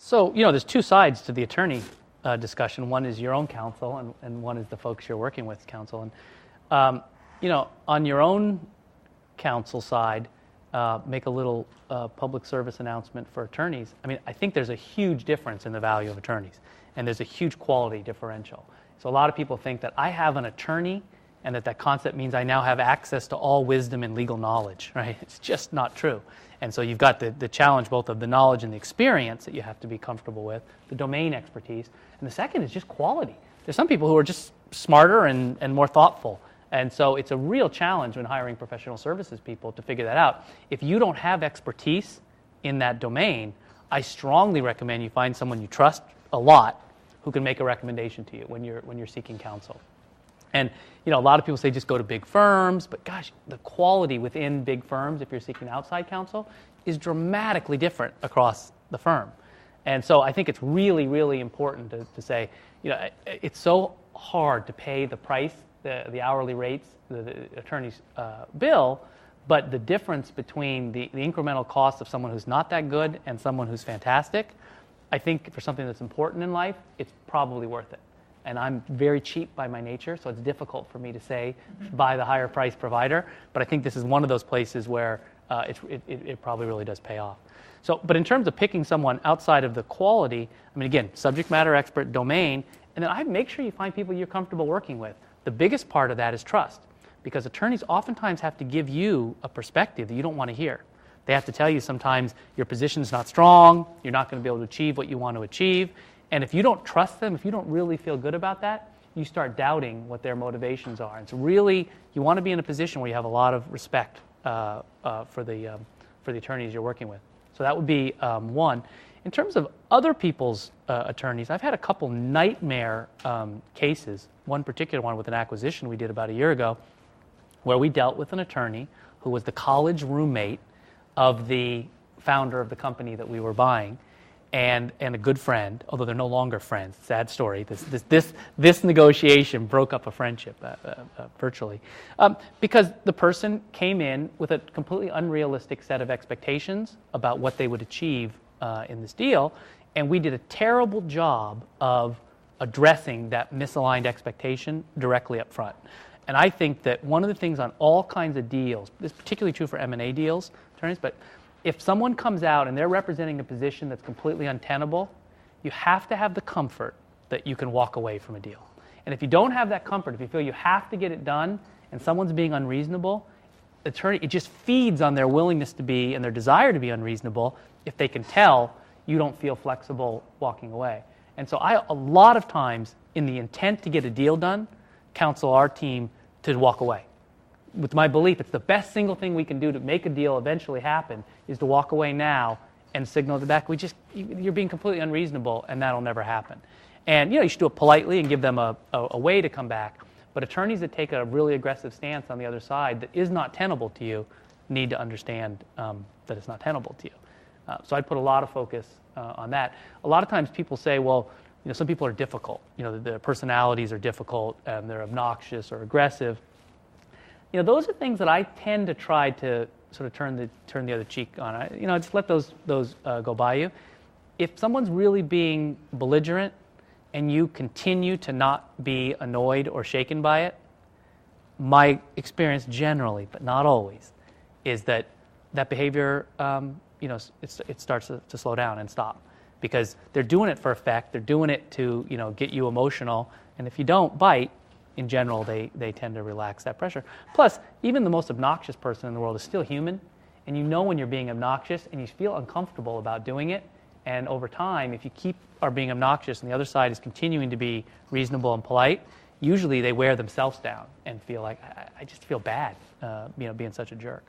So, there's two sides to the attorney discussion. One is your own counsel, and one is the folks you're working with counsel. And, on your own counsel side, make a little public service announcement for attorneys. I think there's a huge difference in the value of attorneys, and there's a huge quality differential. So a lot of people think that I have an attorney and that concept means I now have access to all wisdom and legal knowledge, right? It's just not true. And so you've got the challenge both of the knowledge and the experience that you have to be comfortable with, the domain expertise, and the second is just quality. There's some people who are just smarter and more thoughtful. And so it's a real challenge when hiring professional services people to figure that out. If you don't have expertise in that domain, I strongly recommend you find someone you trust a lot who can make a recommendation to you when you're seeking counsel. And a lot of people say just go to big firms, but gosh, the quality within big firms, if you're seeking outside counsel, is dramatically different across the firm. And so I think it's really, really important to say, it's so hard to pay the price, the hourly rates, the attorney's bill, but the difference between the incremental cost of someone who's not that good and someone who's fantastic, I think for something that's important in life, it's probably worth it. And I'm very cheap by my nature, so it's difficult for me to say buy the higher price provider. But I think this is one of those places where it probably really does pay off. So, but in terms of picking someone outside of the quality, again, subject matter expert, domain, and then I make sure you find people you're comfortable working with. The biggest part of that is trust, because attorneys oftentimes have to give you a perspective that you don't want to hear. They have to tell you sometimes your position's not strong, you're not going to be able to achieve what you want to achieve. And if you don't trust them, if you don't really feel good about that, you start doubting what their motivations are. And it's really, you want to be in a position where you have a lot of respect for the attorneys you're working with. So that would be one. In terms of other people's attorneys, I've had a couple nightmare cases. One particular one with an acquisition we did about a year ago, where we dealt with an attorney who was the college roommate of the founder of the company that we were buying. And a good friend, although they're no longer friends. Sad story. This negotiation broke up a friendship virtually, because the person came in with a completely unrealistic set of expectations about what they would achieve in this deal, and we did a terrible job of addressing that misaligned expectation directly up front. And I think that one of the things on all kinds of deals, this is particularly true for M&A deals, attorneys, but if someone comes out and they're representing a position that's completely untenable, you have to have the comfort that you can walk away from a deal. And if you don't have that comfort, if you feel you have to get it done and someone's being unreasonable, it just feeds on their willingness to be and their desire to be unreasonable if they can tell you don't feel flexible walking away. And so I, a lot of times, in the intent to get a deal done, counsel our team to walk away. With my belief, it's the best single thing we can do to make a deal eventually happen is to walk away now and signal at the back, you're being completely unreasonable, and that'll never happen. And you should do it politely and give them a way to come back. But attorneys that take a really aggressive stance on the other side that is not tenable to you need to understand that it's not tenable to you. So I'd put a lot of focus on that. A lot of times people say, well, some people are difficult. Their personalities are difficult, and they're obnoxious or aggressive. Those are things that I tend to try to sort of turn the other cheek on. I just let those go by you. If someone's really being belligerent and you continue to not be annoyed or shaken by it, my experience generally, but not always, is that behavior, it starts to slow down and stop, because they're doing it for effect. They're doing it to get you emotional, and if you don't bite, in general, they tend to relax that pressure. Plus, even the most obnoxious person in the world is still human, and you know when you're being obnoxious, and you feel uncomfortable about doing it. And over time, if you are being obnoxious and the other side is continuing to be reasonable and polite, usually they wear themselves down and feel like, I just feel bad, being such a jerk.